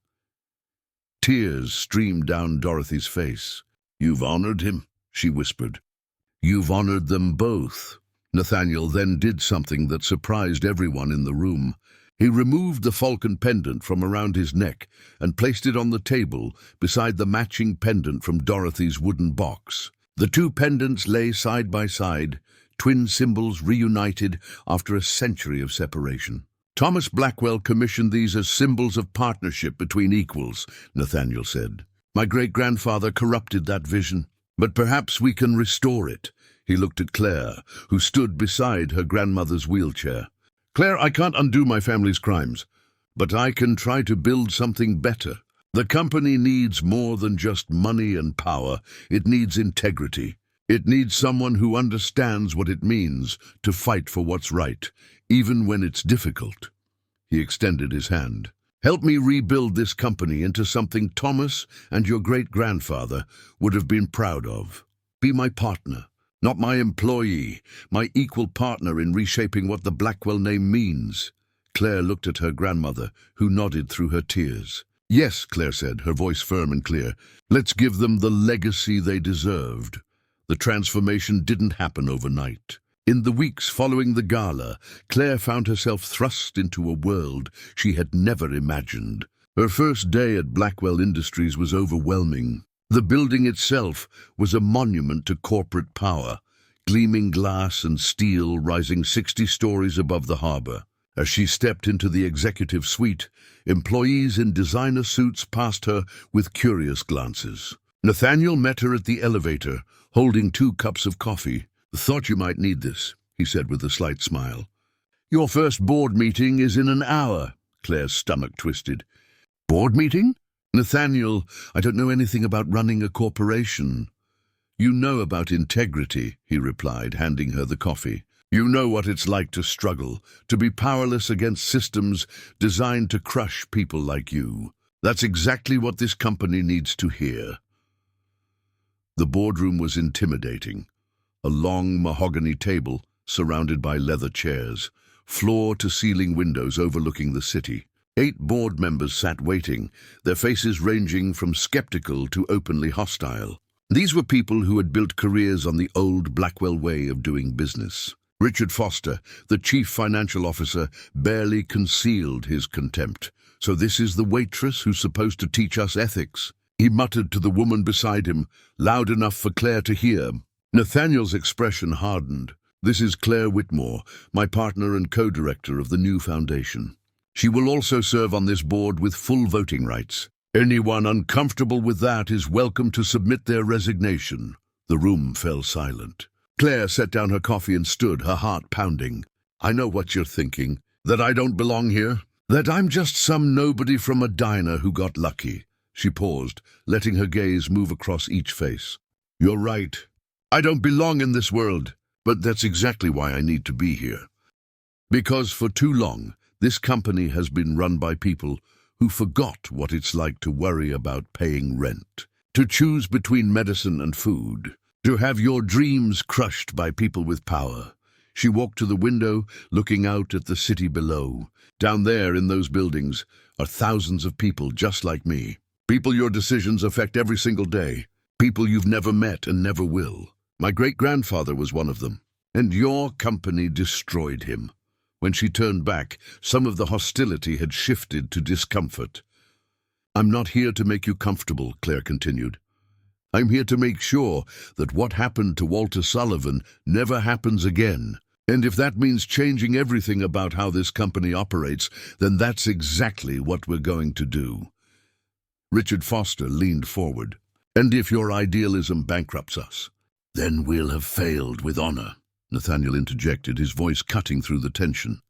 Tears streamed down Dorothy's face. "You've honored him," she whispered. "You've honored them both." Nathaniel then did something that surprised everyone in the room. He removed the falcon pendant from around his neck and placed it on the table beside the matching pendant from Dorothy's wooden box. The two pendants lay side by side, twin symbols reunited after a century of separation. Thomas Blackwell commissioned these as symbols of partnership between equals, Nathaniel said. My great-grandfather corrupted that vision, but perhaps we can restore it. He looked at Claire, who stood beside her grandmother's wheelchair. Claire, I can't undo my family's crimes, but I can try to build something better. The company needs more than just money and power. It needs integrity. It needs someone who understands what it means to fight for what's right, even when it's difficult. He extended his hand. Help me rebuild this company into something Thomas and your great-grandfather would have been proud of. Be my partner. Not my employee, my equal partner in reshaping what the Blackwell name means. Claire looked at her grandmother, who nodded through her tears. Yes, Claire said, her voice firm and clear. Let's give them the legacy they deserved. The transformation didn't happen overnight. In the weeks following the gala, Claire found herself thrust into a world she had never imagined. Her first day at Blackwell Industries was overwhelming. The building itself was a monument to corporate power, gleaming glass and steel rising 60 stories above the harbor. As she stepped into the executive suite, employees in designer suits passed her with curious glances. Nathaniel met her at the elevator, holding 2 cups of coffee. Thought you might need this, he said with a slight smile. Your first board meeting is in an hour. Claire's stomach twisted. Board meeting? Nathaniel, I don't know anything about running a corporation. You know about integrity, he replied, handing her the coffee. You know what it's like to struggle, to be powerless against systems designed to crush people like you. That's exactly what this company needs to hear. The boardroom was intimidating. A long mahogany table surrounded by leather chairs, floor-to-ceiling windows overlooking the city. 8 board members sat waiting, their faces ranging from skeptical to openly hostile. These were people who had built careers on the old Blackwell way of doing business. Richard Foster, the chief financial officer, barely concealed his contempt. So this is the waitress who's supposed to teach us ethics? He muttered to the woman beside him, loud enough for Claire to hear. Nathaniel's expression hardened. This is Claire Whitmore, my partner and co-director of the new foundation. She will also serve on this board with full voting rights. Anyone uncomfortable with that is welcome to submit their resignation. The room fell silent. Claire set down her coffee and stood, her heart pounding. I know what you're thinking. That I don't belong here? That I'm just some nobody from a diner who got lucky. She paused, letting her gaze move across each face. You're right. I don't belong in this world, but that's exactly why I need to be here. Because for too long, this company has been run by people who forgot what it's like to worry about paying rent, to choose between medicine and food, to have your dreams crushed by people with power. She walked to the window, looking out at the city below. Down there in those buildings are thousands of people just like me. People your decisions affect every single day. People you've never met and never will. My great-grandfather was one of them, and your company destroyed him. When she turned back, some of the hostility had shifted to discomfort. I'm not here to make you comfortable, Claire continued. I'm here to make sure that what happened to Walter Sullivan never happens again. And if that means changing everything about how this company operates, then that's exactly what we're going to do. Richard Foster leaned forward. And if your idealism bankrupts us, then we'll have failed with honor. Nathaniel interjected, his voice cutting through the tension.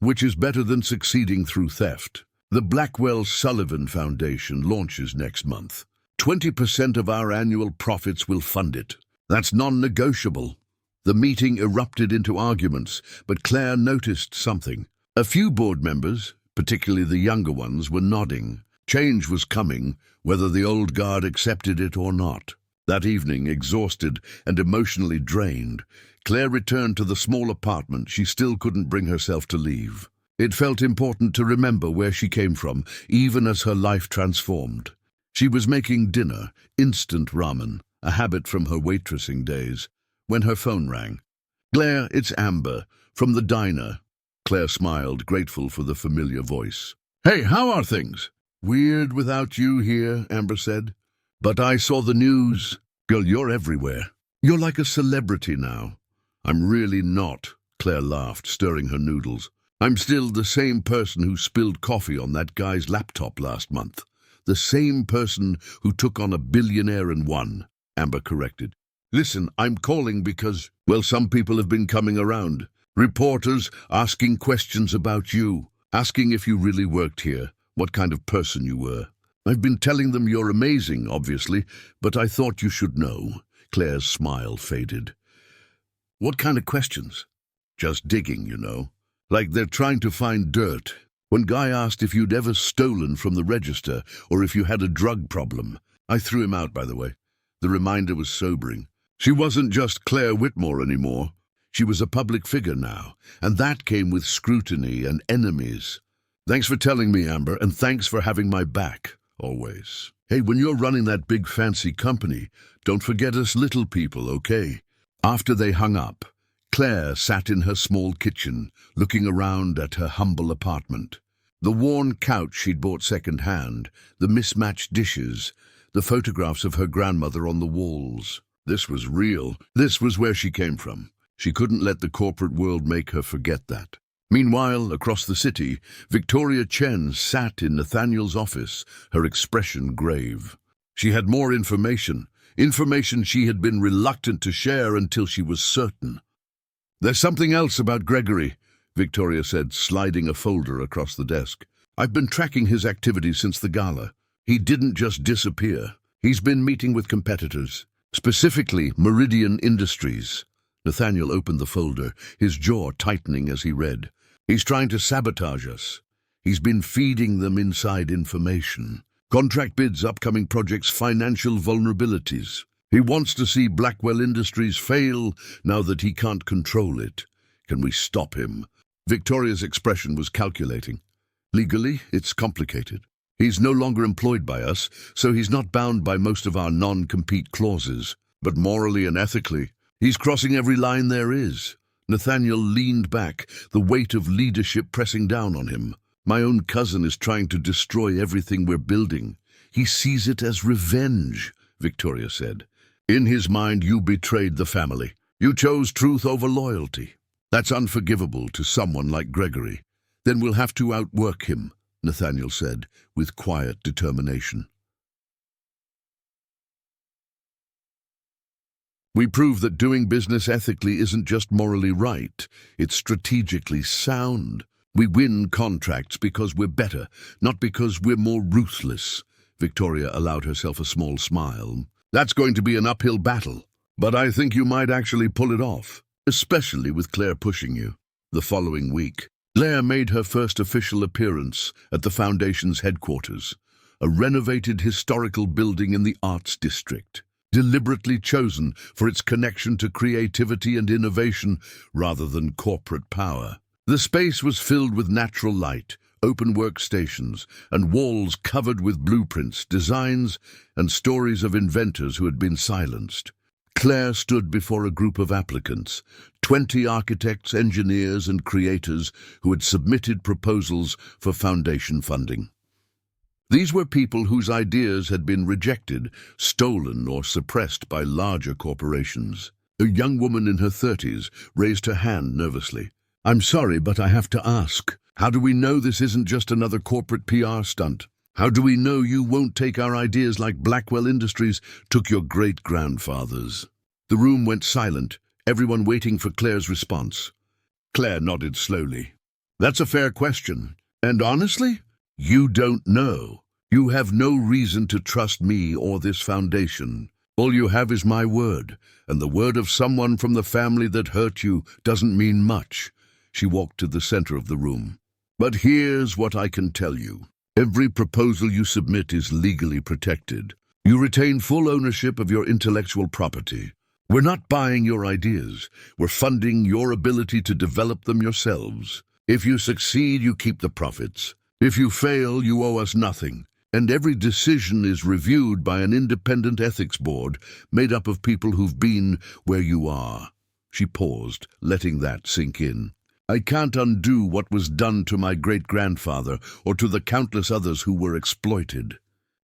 Which is better than succeeding through theft. The Blackwell Sullivan Foundation launches next month. 20% of our annual profits will fund it. That's non-negotiable. The meeting erupted into arguments, but Claire noticed something. A few board members, particularly the younger ones, were nodding. Change was coming, whether the old guard accepted it or not. That evening, exhausted and emotionally drained, Claire returned to the small apartment she still couldn't bring herself to leave. It felt important to remember where she came from, even as her life transformed. She was making dinner, instant ramen, a habit from her waitressing days, when her phone rang. Claire, it's Amber, from the diner. Claire smiled, grateful for the familiar voice. Hey, how are things? Weird without you here, Amber said. But I saw the news. Girl, you're everywhere. You're like a celebrity now. I'm really not, Claire laughed, stirring her noodles. I'm still the same person who spilled coffee on that guy's laptop last month. The same person who took on a billionaire and won, Amber corrected. Listen, I'm calling because, well, some people have been coming around. Reporters asking questions about you, asking if you really worked here, what kind of person you were. I've been telling them you're amazing, obviously, but I thought you should know. Claire's smile faded. What kind of questions? Just digging, you know. Like they're trying to find dirt. When Guy asked if you'd ever stolen from the register or if you had a drug problem, I threw him out, by the way. The reminder was sobering. She wasn't just Claire Whitmore anymore. She was a public figure now, and that came with scrutiny and enemies. Thanks for telling me, Amber, and thanks for having my back, always. Hey, when you're running that big fancy company, don't forget us little people, okay? After they hung up, Claire sat in her small kitchen, looking around at her humble apartment. The worn couch she'd bought second-hand, the mismatched dishes, the photographs of her grandmother on the walls. This was real. This was where she came from. She couldn't let the corporate world make her forget that. Meanwhile, across the city, Victoria Chen sat in Nathaniel's office, her expression grave. She had more information she had been reluctant to share until she was certain. There's something else about Gregory, Victoria said, sliding a folder across the desk. I've been tracking his activities since the gala. He didn't just disappear. He's been meeting with competitors, specifically Meridian Industries. Nathaniel opened the folder, his jaw tightening as he read. He's trying to sabotage us. He's been feeding them inside information. Contract bids, upcoming projects, financial vulnerabilities. He wants to see Blackwell Industries fail now that he can't control it. Can we stop him? Victoria's expression was calculating. Legally, it's complicated. He's no longer employed by us, so he's not bound by most of our non-compete clauses. But morally and ethically, he's crossing every line there is. Nathaniel leaned back, the weight of leadership pressing down on him. My own cousin is trying to destroy everything we're building. He sees it as revenge, Victoria said. In his mind, you betrayed the family. You chose truth over loyalty. That's unforgivable to someone like Gregory. Then we'll have to outwork him, Nathaniel said, with quiet determination. We prove that doing business ethically isn't just morally right, it's strategically sound. We win contracts because we're better, not because we're more ruthless. Victoria allowed herself a small smile. That's going to be an uphill battle, but I think you might actually pull it off, especially with Claire pushing you. The following week, Claire made her first official appearance at the Foundation's headquarters, a renovated historical building in the Arts District, deliberately chosen for its connection to creativity and innovation rather than corporate power. The space was filled with natural light, open workstations, and walls covered with blueprints, designs, and stories of inventors who had been silenced. Claire stood before a group of applicants, 20 architects, engineers, and creators who had submitted proposals for foundation funding. These were people whose ideas had been rejected, stolen, or suppressed by larger corporations. A young woman in her 30s raised her hand nervously. I'm sorry, but I have to ask. How do we know this isn't just another corporate PR stunt? How do we know you won't take our ideas like Blackwell Industries took your great-grandfathers? The room went silent, everyone waiting for Claire's response. Claire nodded slowly. That's a fair question. And honestly, you don't know. You have no reason to trust me or this foundation. All you have is my word, and the word of someone from the family that hurt you doesn't mean much. She walked to the center of the room. But here's what I can tell you. Every proposal you submit is legally protected. You retain full ownership of your intellectual property. We're not buying your ideas. We're funding your ability to develop them yourselves. If you succeed, you keep the profits. If you fail, you owe us nothing. And every decision is reviewed by an independent ethics board made up of people who've been where you are. She paused, letting that sink in. I can't undo what was done to my great-grandfather or to the countless others who were exploited.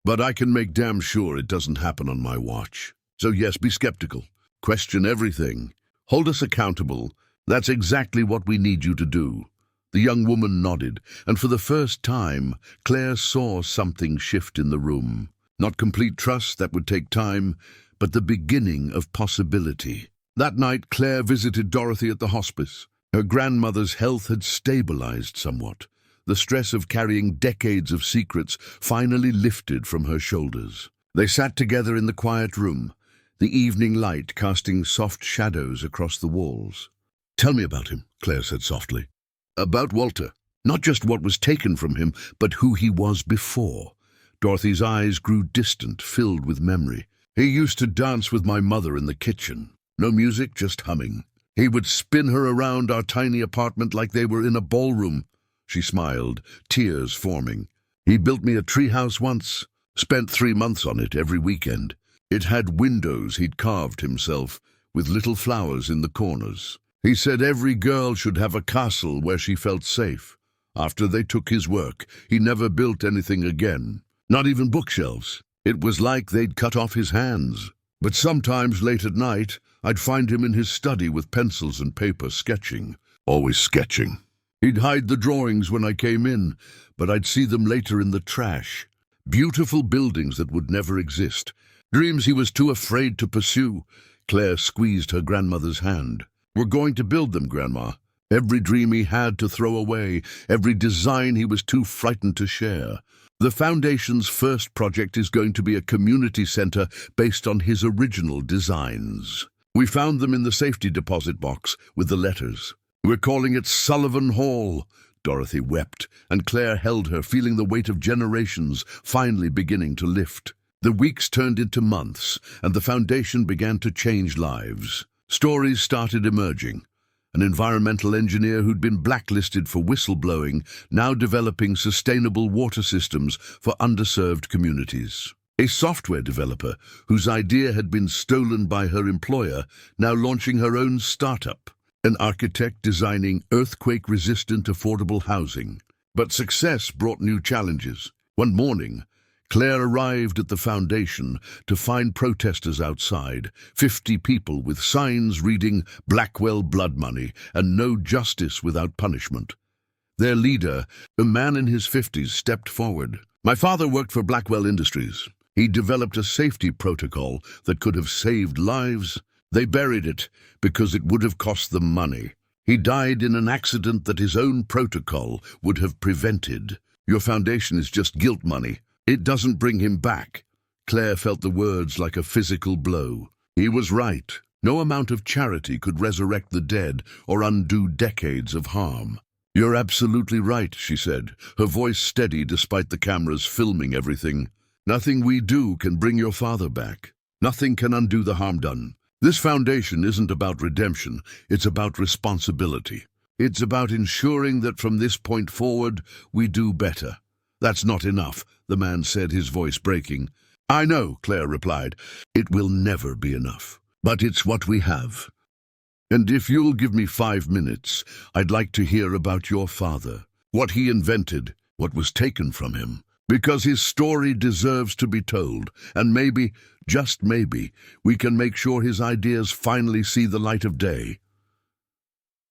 But I can make damn sure it doesn't happen on my watch. So yes, be skeptical. Question everything. Hold us accountable. That's exactly what we need you to do." The young woman nodded, and for the first time, Claire saw something shift in the room. Not complete trust, that would take time, but the beginning of possibility. That night, Claire visited Dorothy at the hospice. Her grandmother's health had stabilized somewhat. The stress of carrying decades of secrets finally lifted from her shoulders. They sat together in the quiet room, the evening light casting soft shadows across the walls. "Tell me about him," Claire said softly. "About Walter. Not just what was taken from him, but who he was before." Dorothy's eyes grew distant, filled with memory. "He used to dance with my mother in the kitchen. No music, just humming. He would spin her around our tiny apartment like they were in a ballroom." She smiled, tears forming. "He built me a treehouse once. Spent 3 months on it every weekend. It had windows he'd carved himself, with little flowers in the corners. He said every girl should have a castle where she felt safe. After they took his work, he never built anything again. Not even bookshelves. It was like they'd cut off his hands. But sometimes late at night, I'd find him in his study with pencils and paper sketching. Always sketching. He'd hide the drawings when I came in, but I'd see them later in the trash. Beautiful buildings that would never exist. Dreams he was too afraid to pursue." Claire squeezed her grandmother's hand. "We're going to build them, Grandma. Every dream he had to throw away, every design he was too frightened to share. The Foundation's first project is going to be a community center based on his original designs. We found them in the safety deposit box with the letters. We're calling it Sullivan Hall." Dorothy wept, and Claire held her, feeling the weight of generations finally beginning to lift. The weeks turned into months, and the Foundation began to change lives. Stories started emerging. An environmental engineer who'd been blacklisted for whistleblowing, now developing sustainable water systems for underserved communities. A software developer whose idea had been stolen by her employer, now launching her own startup. An architect designing earthquake-resistant affordable housing. But success brought new challenges. One morning, Claire arrived at the Foundation to find protesters outside, 50 people with signs reading "Blackwell blood money" and "No justice without punishment." Their leader, a man in his 50s, stepped forward. "My father worked for Blackwell Industries. He developed a safety protocol that could have saved lives. They buried it because it would have cost them money. He died in an accident that his own protocol would have prevented. Your foundation is just guilt money. It doesn't bring him back." Claire felt the words like a physical blow. He was right. No amount of charity could resurrect the dead or undo decades of harm. "You're absolutely right," she said, her voice steady despite the cameras filming everything. "Nothing we do can bring your father back. Nothing can undo the harm done. This foundation isn't about redemption, it's about responsibility. It's about ensuring that from this point forward, we do better." "That's not enough," the man said, his voice breaking. "I know," Claire replied. "It will never be enough. But it's what we have. And if you'll give me 5 minutes, I'd like to hear about your father. What he invented, what was taken from him. Because his story deserves to be told, and maybe, just maybe, we can make sure his ideas finally see the light of day."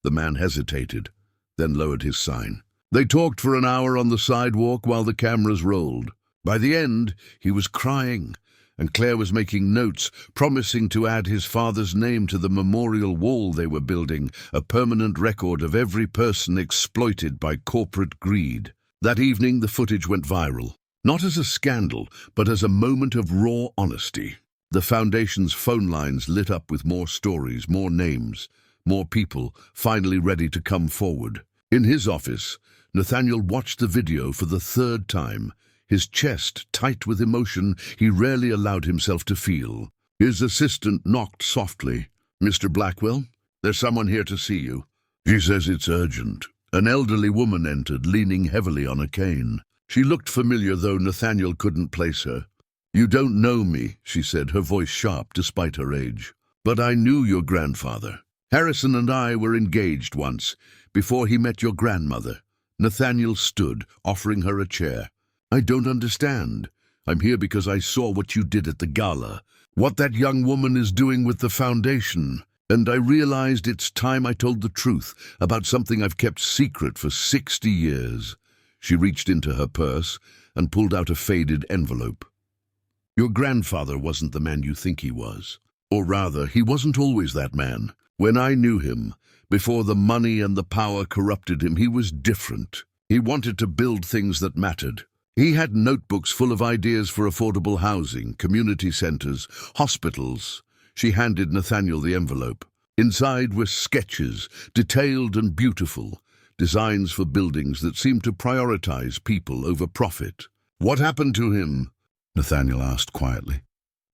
The man hesitated, then lowered his sign. They talked for an hour on the sidewalk while the cameras rolled. By the end, he was crying, and Claire was making notes, promising to add his father's name to the memorial wall they were building, a permanent record of every person exploited by corporate greed. That evening, the footage went viral, not as a scandal, but as a moment of raw honesty. The Foundation's phone lines lit up with more stories, more names, more people finally ready to come forward. In his office, Nathaniel watched the video for the 3rd time, his chest tight with emotion he rarely allowed himself to feel. His assistant knocked softly. "Mr. Blackwell, there's someone here to see you." "She says it's urgent." An elderly woman entered, leaning heavily on a cane. She looked familiar, though Nathaniel couldn't place her. "You don't know me," she said, her voice sharp despite her age. "But I knew your grandfather. Harrison and I were engaged once, before he met your grandmother. Nathaniel stood, offering her a chair. I don't understand. I'm here because I saw what you did at the gala, what that young woman is doing with the foundation, and I realized it's time I told the truth about something I've kept secret for 60 years. She reached into her purse and pulled out a faded envelope. Your grandfather wasn't the man you think he was. Or rather, he wasn't always that man. When I knew him, before the money and the power corrupted him, he was different. He wanted to build things that mattered. He had notebooks full of ideas for affordable housing, community centers, hospitals. She handed Nathaniel the envelope. Inside were sketches, detailed and beautiful, designs for buildings that seemed to prioritize people over profit. What happened to him? Nathaniel asked quietly.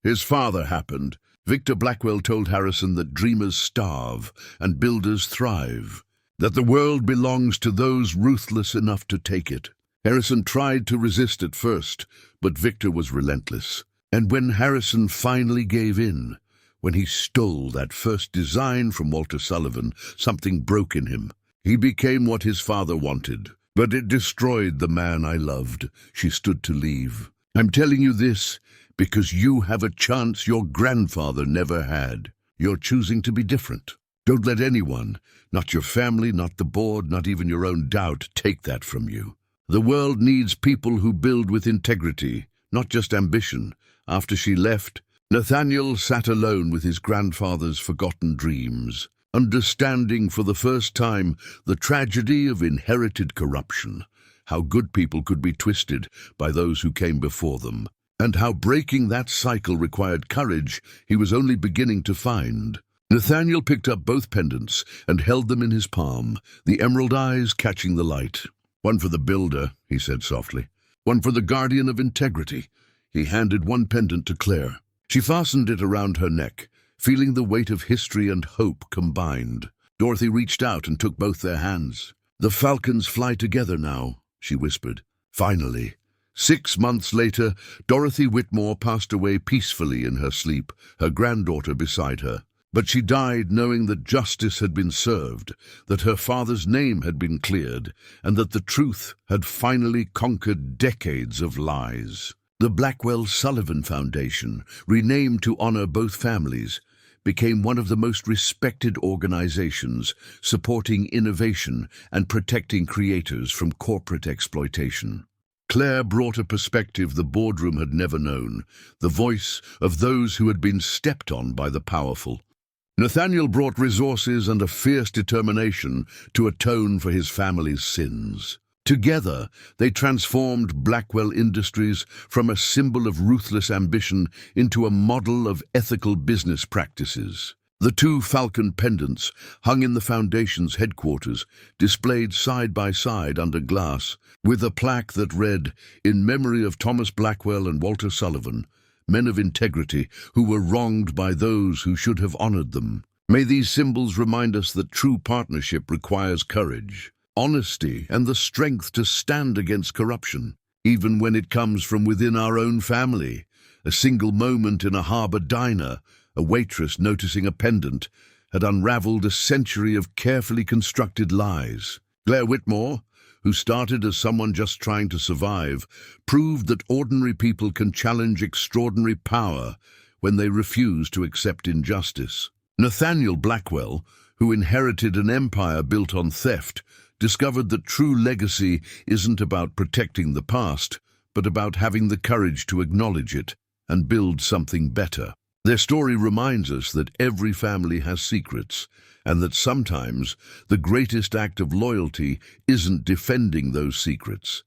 His father happened. Victor Blackwell told Harrison that dreamers starve and builders thrive, that the world belongs to those ruthless enough to take it. Harrison tried to resist at first, but Victor was relentless. And when Harrison finally gave in, when he stole that first design from Walter Sullivan, something broke in him. He became what his father wanted, but it destroyed the man I loved. She stood to leave. I'm telling you this because you have a chance your grandfather never had. You're choosing to be different. Don't let anyone, not your family, not the board, not even your own doubt, take that from you. The world needs people who build with integrity, not just ambition. After she left, Nathaniel sat alone with his grandfather's forgotten dreams, understanding for the first time the tragedy of inherited corruption, how good people could be twisted by those who came before them, and how breaking that cycle required courage he was only beginning to find. Nathaniel picked up both pendants and held them in his palm, the emerald eyes catching the light. One for the builder, he said softly. One for the guardian of integrity. He handed one pendant to Claire. She fastened it around her neck, feeling the weight of history and hope combined. Dorothy reached out and took both their hands. The falcons fly together now, she whispered. Finally. 6 months later, Dorothy Whitmore passed away peacefully in her sleep, her granddaughter beside her. But she died knowing that justice had been served, that her father's name had been cleared, and that the truth had finally conquered decades of lies. The Blackwell-Sullivan Foundation, renamed to honor both families, became one of the most respected organizations supporting innovation and protecting creators from corporate exploitation. Claire brought a perspective the boardroom had never known, the voice of those who had been stepped on by the powerful. Nathaniel brought resources and a fierce determination to atone for his family's sins. Together, they transformed Blackwell Industries from a symbol of ruthless ambition into a model of ethical business practices. The 2 falcon pendants, hung in the Foundation's headquarters, displayed side by side under glass, with a plaque that read, "In memory of Thomas Blackwell and Walter Sullivan, men of integrity who were wronged by those who should have honored them." May these symbols remind us that true partnership requires courage, honesty, and the strength to stand against corruption, even when it comes from within our own family. A single moment in a harbor diner, a waitress noticing a pendant, had unraveled a century of carefully constructed lies. Claire Whitmore, who started as someone just trying to survive, proved that ordinary people can challenge extraordinary power when they refuse to accept injustice. Nathaniel Blackwell, who inherited an empire built on theft, discovered that true legacy isn't about protecting the past, but about having the courage to acknowledge it and build something better. Their story reminds us that every family has secrets, and that sometimes the greatest act of loyalty isn't defending those secrets.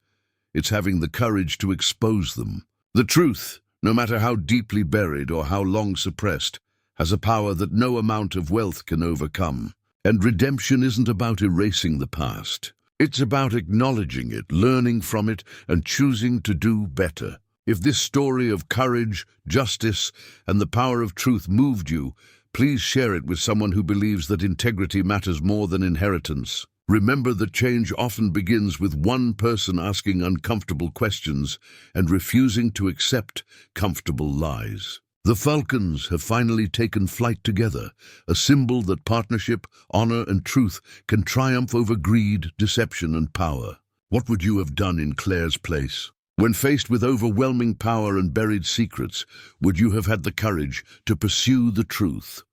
It's having the courage to expose them. The truth, no matter how deeply buried or how long suppressed, has a power that no amount of wealth can overcome. And redemption isn't about erasing the past. It's about acknowledging it, learning from it, and choosing to do better. If this story of courage, justice, and the power of truth moved you, please share it with someone who believes that integrity matters more than inheritance. Remember that change often begins with one person asking uncomfortable questions and refusing to accept comfortable lies. The falcons have finally taken flight together, a symbol that partnership, honor, and truth can triumph over greed, deception, and power. What would you have done in Claire's place? When faced with overwhelming power and buried secrets, would you have had the courage to pursue the truth?